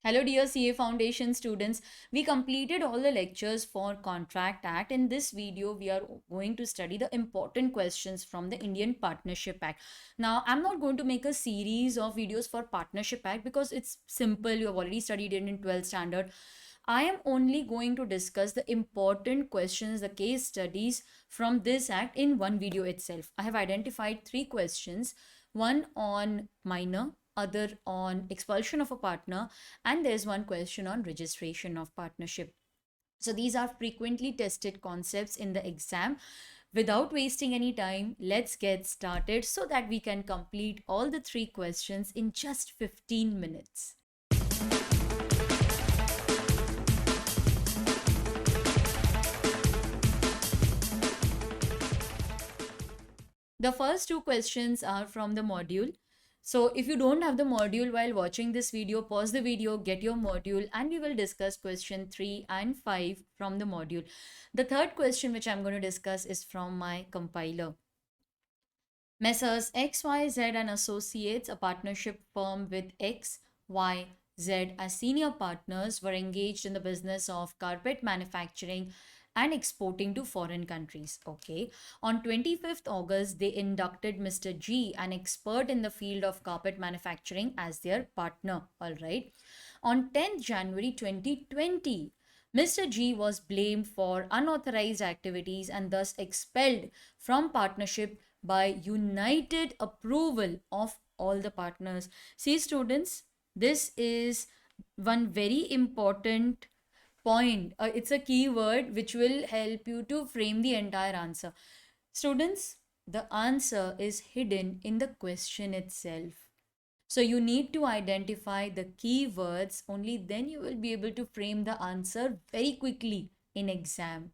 Hello, dear CA Foundation students. We completed all the lectures for Contract Act. In this video, we are going to study the important questions from the Indian Partnership Act. Now, I'm not going to make a series of videos for Partnership Act because it's simple. You have already studied it in 12th standard. I am only going to discuss the important questions, the case studies from this act in one video itself. I have identified three questions, one on minor, other on expulsion of a partner, and there's one question on registration of partnership. So these are frequently tested concepts in the exam. Without wasting any time, let's get started so that we can complete all the three questions in just 15 minutes. The first two questions are from the module. So if you don't have the module while watching this video, pause the video, get your module, and we will discuss question 3 and 5 from the module. The third question which I'm going to discuss is from my compiler. Messrs. XYZ and Associates, a partnership firm with XYZ as senior partners, were engaged in the business of carpet manufacturing and exporting to foreign countries. Okay. On 25th August, they inducted Mr. G, an expert in the field of carpet manufacturing, as their partner. All right. On 10th January 2020, Mr. G was blamed for unauthorized activities and thus expelled from partnership by united approval of all the partners. See, students, this is one very important point. It's a keyword which will help you to frame the entire answer. Students, the answer is hidden in the question itself. So you need to identify the keywords, only then you will be able to frame the answer very quickly in exam.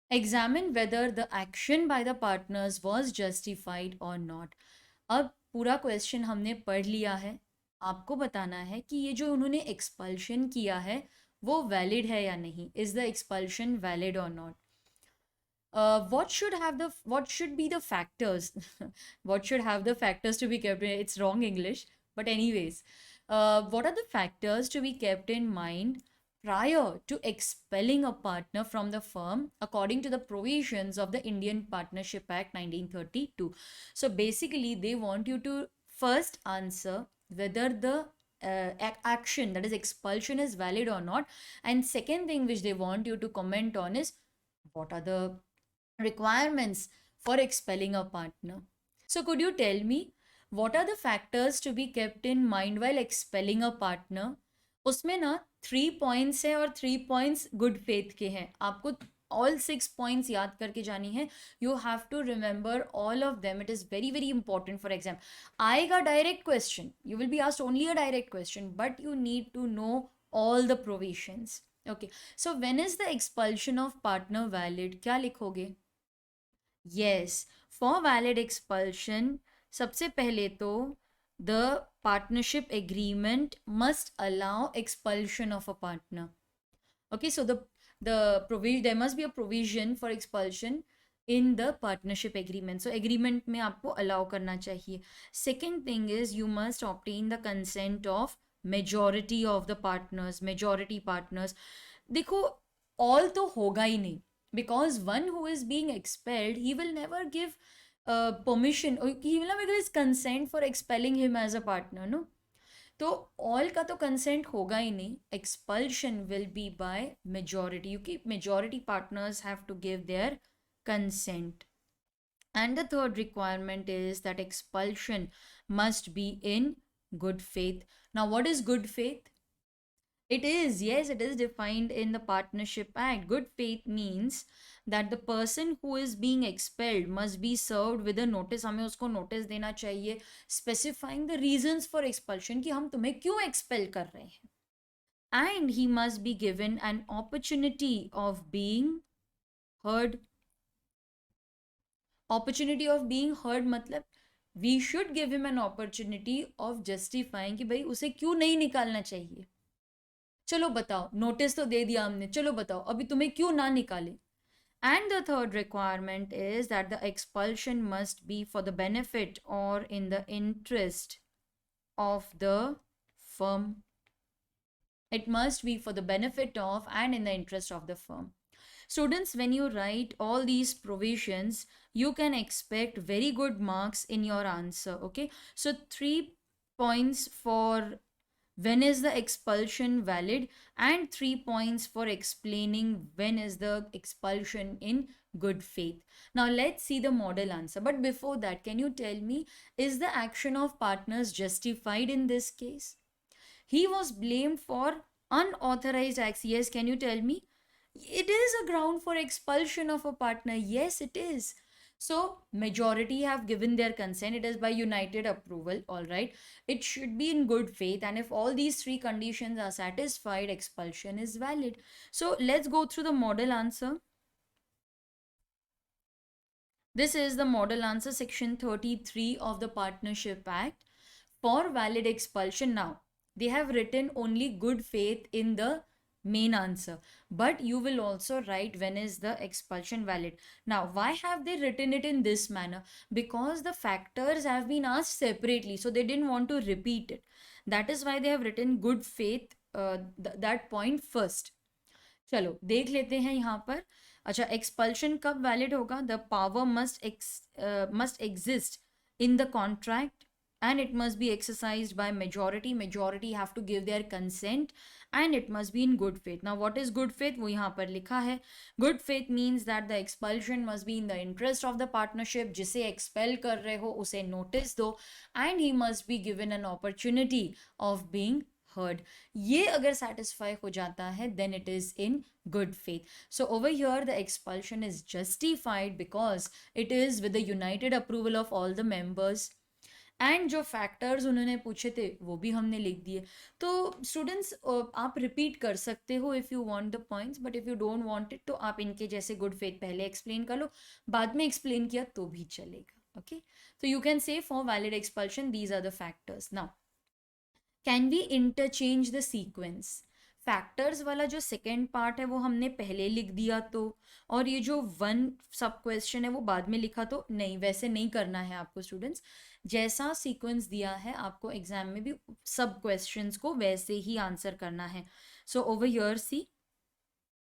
Examine whether the action by the partners was justified or not. अब पूरा question हमने पढ़ लिया है. आपको बताना है कि ये जो उन्होंने एक्सपल्शन किया है वो वैलिड है या नहीं. इज द एक्सपल्शन वैलिड और not? What should be the factors? What should have the factors to be kept in? It's wrong English, but anyways, what are the factors to be kept in mind prior to expelling a partner from the firm according to the provisions of the Indian Partnership Act 1932? So basically, they want you to first answer whether the action, that is expulsion, is valid or not, and second thing which they want you to comment on is what are the requirements for expelling a partner. So could you tell me what are the factors to be kept in mind while expelling a partner? उसमें ना 3 points है और 3 points good faith के हैं. आपको all 6 points याद करके जानी है. You have to remember all of them. It is very very important for exam. आएगा direct question. You will be asked only a direct question, but you need to know all the provisions. Okay. So when is the expulsion of partner valid? क्या लिखोगे? Yes, for valid expulsion, सबसे पहले तो the partnership agreement must allow expulsion of a partner. Okay, so the provision, there must be a provision for expulsion in the partnership agreement. So agreement में आपको allow करना चाहिए. Second thing is you must obtain the consent of majority of the partners, majority partners. देखो all तो होगा ही नहीं, because one who is being expelled, he will never give permission, or he will never give his consent for expelling him as a partner, no. तो all का तो consent होगा ही नहीं. Expulsion will be by majority. You keep majority partners have to give their consent. And the third requirement is that expulsion must be in good faith. Now, what is good faith? It is, yes, it is defined in the Partnership Act. Good faith means that the person who is being expelled must be served with a notice. हमें उसको notice देना चाहिए specifying the reasons for expulsion, कि हम तुम्हें क्यों expel कर रहे हैं. And he must be given an opportunity of being heard. Opportunity of being heard मतलब we should give him an opportunity of justifying कि भाई उसे क्यों नहीं निकालना चाहिए. चलो बताओ, नोटिस तो दे दिया हमने, चलो बताओ अभी तुम्हें क्यों ना निकाले. And the third requirement is that the expulsion must be for the benefit or in the interest of the firm. It must be for the benefit of and in the interest of the firm. Students, when you write all these provisions, you can expect very good marks in your answer. Okay, so 3 points for when is the expulsion valid, and 3 points for explaining when is the expulsion in good faith. Now let's see the model answer. But before that, can you tell me, is the action of partners justified in this case? He was blamed for unauthorized acts. Yes, can you tell me? It is a ground for expulsion of a partner. Yes, it is. So, majority have given their consent. It is by united approval. All right. It should be in good faith. And if all these three conditions are satisfied, expulsion is valid. So, let's go through the model answer. This is the model answer, section 33 of the Partnership Act. For valid expulsion, now they have written only good faith in the main answer, but you will also write when is the expulsion valid. Now, why have they written it in this manner? Because the factors have been asked separately, so they didn't want to repeat it. That is why they have written good faith, that point first. चलो देख लेते हैं यहाँ पर. अच्छा, expulsion कब valid होगा? The power must exist in the contract and it must be exercised by majority have to give their consent, and it must be in good faith. Now what is good faith? वो यहाँ पर लिखा है. Good faith means that the expulsion must be in the interest of the partnership. जिसे expel कर रहे हो उसे notice दो, and he must be given an opportunity of being heard. ये अगर satisfy हो जाता है, then it is in good faith. So over here the expulsion is justified because it is with the united approval of all the members. And जो factors उन्होंने पूछे थे वो भी हमने लिख दिए. तो स्टूडेंट्स, आप रिपीट कर सकते हो if you want the points, but if you don't want it तो आप इनके जैसे गुड फेथ पहले एक्सप्लेन कर लो, बाद में एक्सप्लेन किया तो भी चलेगा. ओके, तो you can say for valid expulsion these are the factors. Now can we interchange the sequence? Factors वाला जो सेकेंड पार्ट है वो हमने पहले लिख दिया, तो और ये जो वन सब क्वेश्चन है वो बाद में लिखा, तो नहीं, वैसे नहीं करना है आपको स्टूडेंट्स. जैसा सीक्वेंस दिया है आपको एग्जाम में भी सब क्वेश्चंस को वैसे ही आंसर करना है. सो ओवर हियर सी,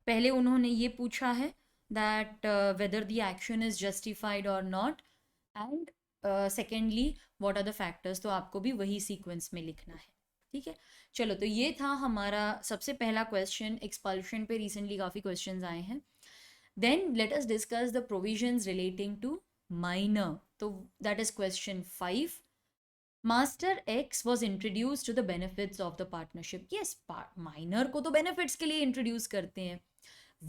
पहले उन्होंने ये पूछा है that whether the action is justified और not, and secondly what are the factors. तो आपको भी वही सीक्वेंस में लिखना है. ठीक है, चलो, तो ये था हमारा सबसे पहला क्वेश्चन. एक्सपल्शन पे रिसेंटली काफ़ी क्वेश्चंस आए हैं. Then let us discuss the provisions relating to minor. तो that is question 5. Master X was introduce to the benefits of the partnership. Yes, minor को तो बेनिफिट्स के लिए इंट्रोड्यूस करते हैं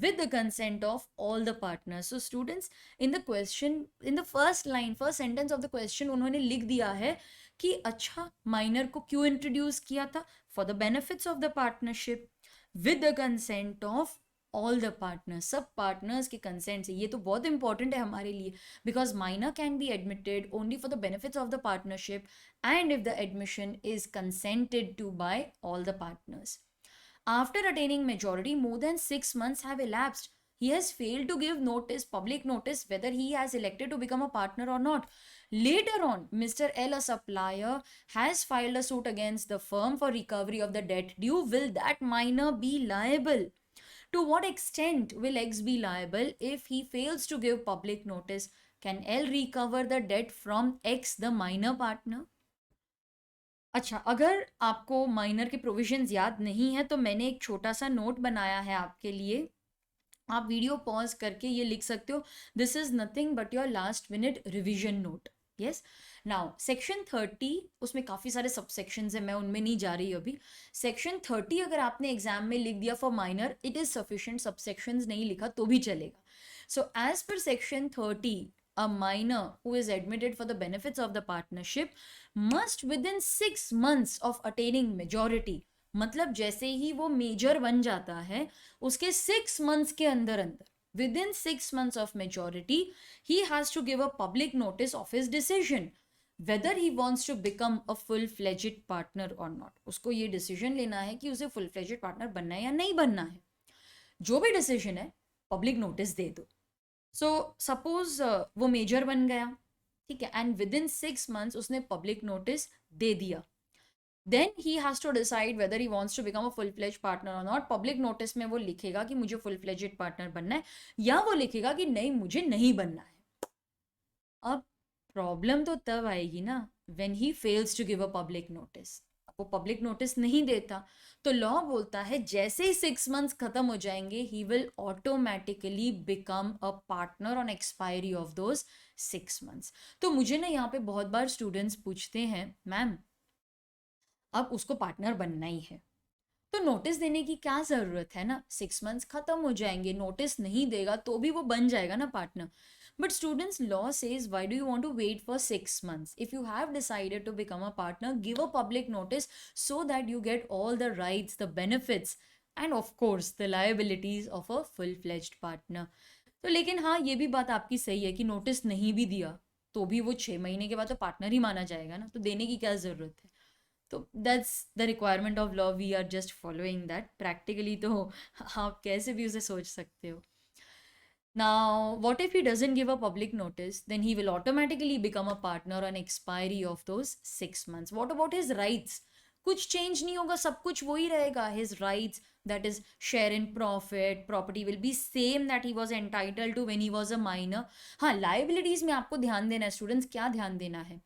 with the consent of all the partners. So students, in the question, in the first line, first sentence of the question, उन्होंने लिख दिया है कि अच्छा माइनर को क्यों इंट्रोड्यूस किया था? For the benefits of the partnership with the consent of all the partners. सब पार्टनर्स के कंसेंट से. ये तो बहुत इंपॉर्टेंट है हमारे लिए, because minor can be admitted only for the benefits of the partnership and if the admission is consented to by all the partners. After attaining majority, more than 6 months have elapsed. He has failed to give notice, public notice, whether he has elected to become a partner or not. Later on, Mr. L, a supplier, has filed a suit against the firm for recovery of the debt due. Will that minor be liable? To what extent will X be liable if he fails to give public notice? Can L recover the debt from X, the minor partner? अच्छा, अगर आपको minor के provisions याद नहीं है तो मैंने एक छोटा सा नोट बनाया है आपके लिए. आप वीडियो पॉज करके ये लिख सकते हो. This is nothing but your last minute revision note. Yes, now section 30, उसमें काफ़ी सारे सब सेक्शंस हैं, मैं उनमें नहीं जा रही अभी. सेक्शन 30 अगर आपने एग्जाम में लिख दिया for minor, it is sufficient. सब सेक्शंस नहीं लिखा तो भी चलेगा. So as per section 30, a minor who is admitted for the benefits of the partnership must within 6 months of attaining majority, मतलब जैसे ही वो मेजर बन जाता है उसके 6 months के अंदर within 6 months of majority he has to give a public notice of his decision whether he wants to become a full-fledged partner or not. उसको ये डिसीजन लेना है कि उसे full-fledged partner बनना है या नहीं बनना है. जो भी डिसीजन है पब्लिक नोटिस दे दो. सो सपोज वो मेजर बन गया, ठीक है, एंड विद इन 6 months उसने पब्लिक नोटिस दे दिया. Then he has to decide whether he wants to become a full fledge partner और नॉट. पब्लिक नोटिस में वो लिखेगा कि मुझे फुल फ्लेजेड पार्टनर बनना है, या वो लिखेगा कि नहीं मुझे नहीं बनना है. अब प्रॉब्लम तो तब आएगी ना when he fails to give a public notice. वो पब्लिक नोटिस नहीं देता तो लॉ बोलता है जैसे ही 6 मंथ्स खत्म हो जाएंगे he will automatically become a partner on expiry of those 6 months. तो मुझे ना यहाँ पे बहुत बार स्टूडेंट्स पूछते हैं मैम अब उसको पार्टनर बनना ही है तो नोटिस देने की क्या ज़रूरत है ना, 6 मंथ्स खत्म हो जाएंगे, नोटिस नहीं देगा तो भी वो बन जाएगा ना partner. But students law says why do you want to wait for 6 months. If you have decided to become a partner give a public notice so that you get all the rights the benefits and of course the liabilities of a full fledged partner. तो लेकिन हाँ ये भी बात आपकी सही है कि नोटिस नहीं भी दिया तो भी वो 6 महीने के बाद तो पार्टनर ही माना जाएगा ना, तो देने की क्या ज़रूरत है. तो that's the requirement of law, we are just following that. Practically तो आप कैसे भी उसे सोच सकते हो. Now, what if he doesn't give a public notice? Then he will automatically become a partner on expiry of those 6 months. What about his rights? कुछ change नहीं होगा, सब कुछ वही रहेगा. His rights, that is share in profit, property will be same that he was entitled to when he was a minor. हाँ, liabilities में आपको ध्यान देना है स्टूडेंट्स. क्या ध्यान देना है?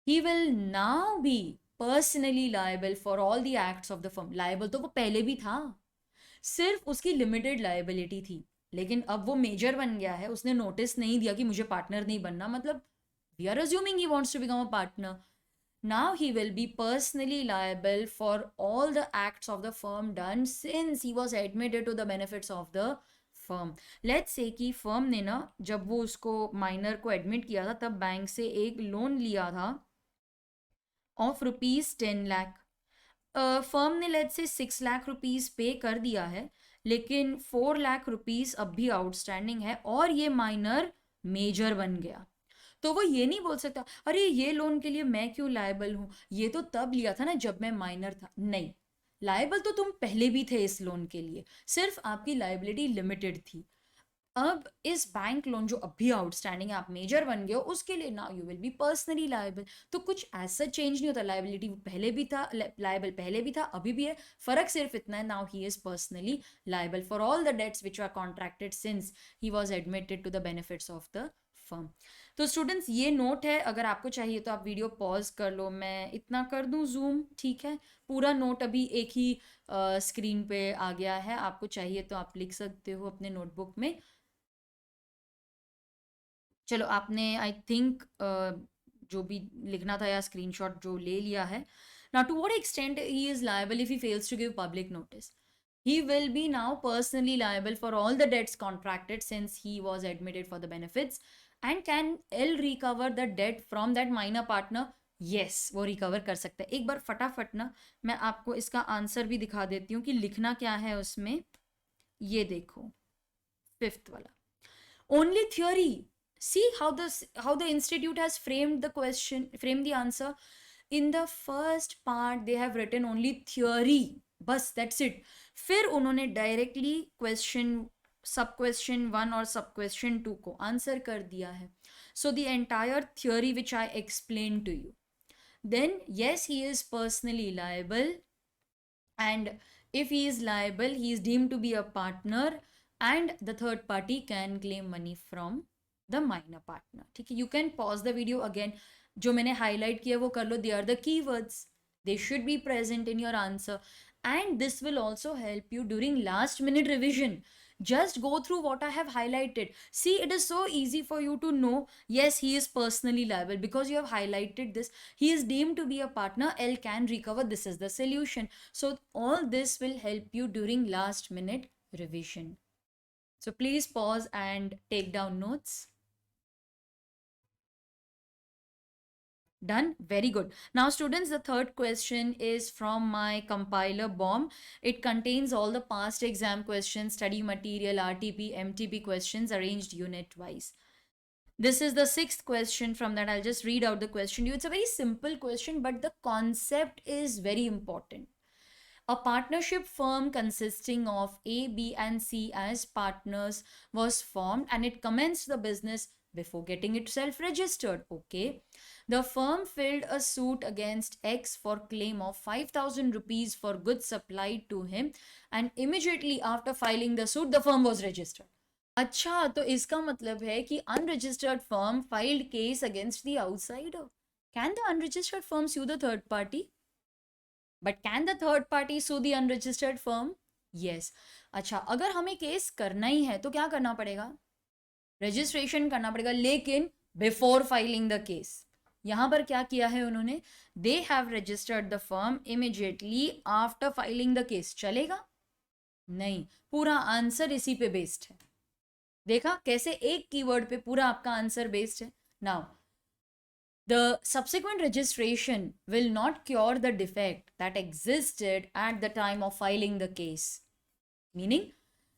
He will now be personally liable for all the acts of the firm. Liable तो वो पहले भी था, सिर्फ उसकी लिमिटेड लाइबिलिटी थी. लेकिन अब वो मेजर बन गया है, उसने नोटिस नहीं दिया कि मुझे पार्टनर नहीं बनना, मतलब we are assuming he wants to become a partner. Now he will be personally liable for all the acts of the firm done since he was admitted to the benefits of the firm. Let's say कि firm ने ना जब वो उसको minor को admit किया था तब बैंक से एक लोन लिया था ऑफ रुपीज 10 लाख. फर्म ने लेट से 6 लाख रुपीज पे कर दिया है लेकिन 4 लाख रुपीज अब भी आउटस्टैंडिंग है और ये माइनर मेजर बन गया. तो वो ये नहीं बोल सकता अरे ये लोन के लिए मैं क्यों लायबल हूँ, ये तो तब लिया था ना जब मैं माइनर था. नहीं, लायबल तो तुम पहले भी थे इस लोन के लिए, सिर्फ आपकी लाइबिलिटी लिमिटेड थी. अब इस बैंक लोन जो अभी आउटस्टैंडिंग है आप मेजर बन गए हो उसके लिए now you will be personally liable. तो कुछ ऐसा चेंज नहीं होता, लाइबिलिटी पहले भी था, लायबल पहले भी था, अभी भी है. फर्क सिर्फ इतना है now he is personally liable for all the debts which are contracted since he was admitted to the benefits of the firm. तो स्टूडेंट्स ये नोट है, अगर आपको चाहिए तो आप वीडियो पॉज कर लो, मैं इतना कर दूं जूम, ठीक है. पूरा नोट अभी एक ही स्क्रीन पे आ गया है, आपको चाहिए तो आप लिख सकते हो अपने नोटबुक में. चलो आपने आई थिंक जो भी लिखना था या स्क्रीनशॉट जो ले लिया है. Now to what extent he is liable if he fails to give public notice. He will be now personally liable for all the debts contracted since he was admitted for the benefits. And can L recover the debt from that minor partner? Yes, वो recover कर सकता है. एक बार फटाफट ना मैं आपको इसका आंसर भी दिखा देती हूँ कि लिखना क्या है उसमें. ये देखो, फिफ्थ वाला, only theory. See how the institute has framed the question, framed the answer. In the first part they have written only theory, बस that's it. फिर उन्होंने डायरेक्टली क्वेश्चन, सब क्वेश्चन 1 और सब क्वेश्चन 2 को आंसर कर दिया है. So the entire theory which I explain to you, then yes he is personally liable, and if he is liable he is deemed to be a partner and the third party can claim money from the minor partner. ठीक है, you can pause the video again. जो मैंने highlight किया वो कर लो, they are the keywords, they should be present in your answer, and this will also help you during last minute revision. Just go through what I have highlighted. See, it is so easy for you to know, yes, he is personally liable because you have highlighted this. He is deemed to be a partner, L can recover, this is the solution. So all this will help you during last minute revision. So please pause and take down notes. Done? Very good. Now students, the third question is from my compiler BOM. It contains all the past exam questions, study material, RTP, MTP questions arranged unit wise. This is the sixth question from that. I'll just read out the question to you. It's a very simple question, but the concept is very important. A partnership firm consisting of A, B, and C as partners was formed and it commenced the business before getting itself registered. Okay. The firm filed a suit against X for claim of 5,000 rupees for goods supplied to him, and immediately after filing the suit, the firm was registered. अच्छा, तो इसका मतलब है कि unregistered firm filed case against the outsider. Can the unregistered firm sue the third party? But can the third party sue the unregistered firm? Yes. अच्छा, अगर हमें case करना ही है तो क्या करना पड़ेगा? रजिस्ट्रेशन करना पड़ेगा, लेकिन बिफोर फाइलिंग द केस. यहां पर क्या किया है उन्होंने? They have registered the firm immediately after filing the case. चलेगा? नहीं. पूरा आंसर इसी पे बेस्ड है. देखा कैसे एक कीवर्ड पे पूरा आपका आंसर बेस्ड है. Now the subsequent registration will not cure the defect that existed at the time of filing the case. Meaning,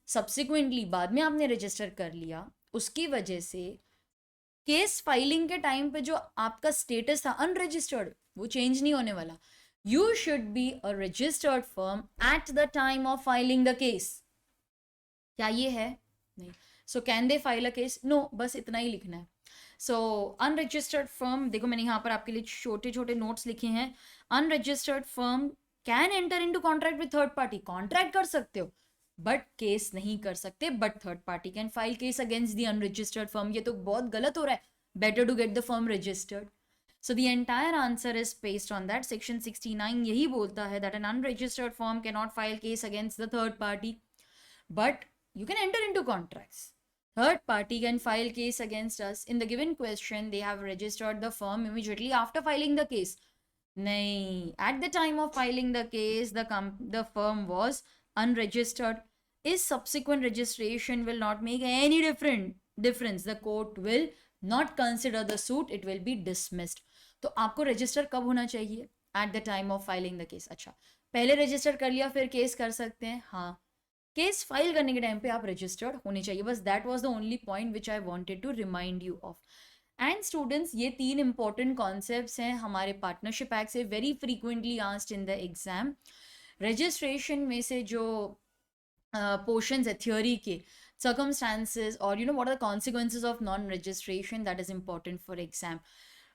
subsequently बाद में आपने रजिस्टर कर लिया, उसकी वजह से केस फाइलिंग के टाइम पे जो आपका स्टेटस था अनरजिस्टर्ड, वो चेंज नहीं होने वाला. You should be a registered firm at the time of filing the case. क्या ये है? नहीं. So can they file a case? No. बस इतना ही लिखना है. सो अनरजिस्टर्ड फर्म, देखो मैंने यहाँ पर आपके लिए छोटे छोटे नोट्स लिखे हैं. Unregistered firm can enter into contract with third party. Contract कर सकते हो बट केस नहीं कर सकते. But third party can file case against the unregistered firm. ये तो बहुत गलत हो रहा है. Better to get the firm registered. So the entire answer is based on that. Section 69 यही बोलता है that an unregistered firm cannot file case against the third party, but you can enter into contracts. Third party can file case against us. In the given question, they have registered the firm immediately after filing the case. नहीं, at the time of filing the case, the firm was unregistered. Is subsequent registration will not make any difference. The court will not consider the suit. It will be dismissed. तो आपको register कब होना चाहिए? Eight the time of filing the case. अच्छा, पहले register कर लिया फिर केस कर सकते हैं. हाँ, केस फाइल करने के टाइम पे आप रजिस्टर्ड होने चाहिए. बस that was the only point which I wanted to remind you of. And students, ये 3 इंपॉर्टेंट कॉन्सेप्ट्स हैं हमारे पार्टनरशिप एक्ट से, very frequently asked in the exam. Registration में से जो पोर्शंस है थियोरी के, circumstances, or what are the consequences of non-registration, that is important for exam.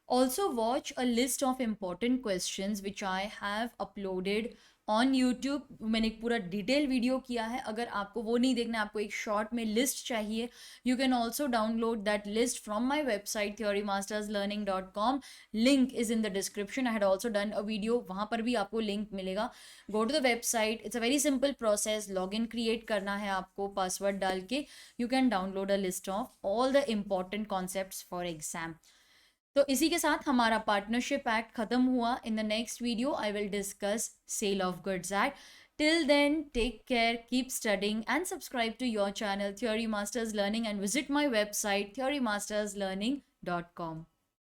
Also watch a list of important questions which I have uploaded on YouTube. मैंने एक पूरा detail video किया है. अगर आपको वो नहीं देखना, आपको एक शॉर्ट में लिस्ट चाहिए, you can also download that list from my website theorymasterslearning.com. link is in the description. I had also done a video, वहाँ पर भी आपको link मिलेगा. Go to the website. It's a very simple process. login create करना है आपको password डाल के. You can download a list of all the important concepts for exam. तो इसी के साथ हमारा पार्टनरशिप एक्ट खत्म हुआ. In the next video I will discuss sale of goods act. Till then, take care, keep studying and subscribe to your channel Theory Masters Learning and visit my website theorymasterslearning.com.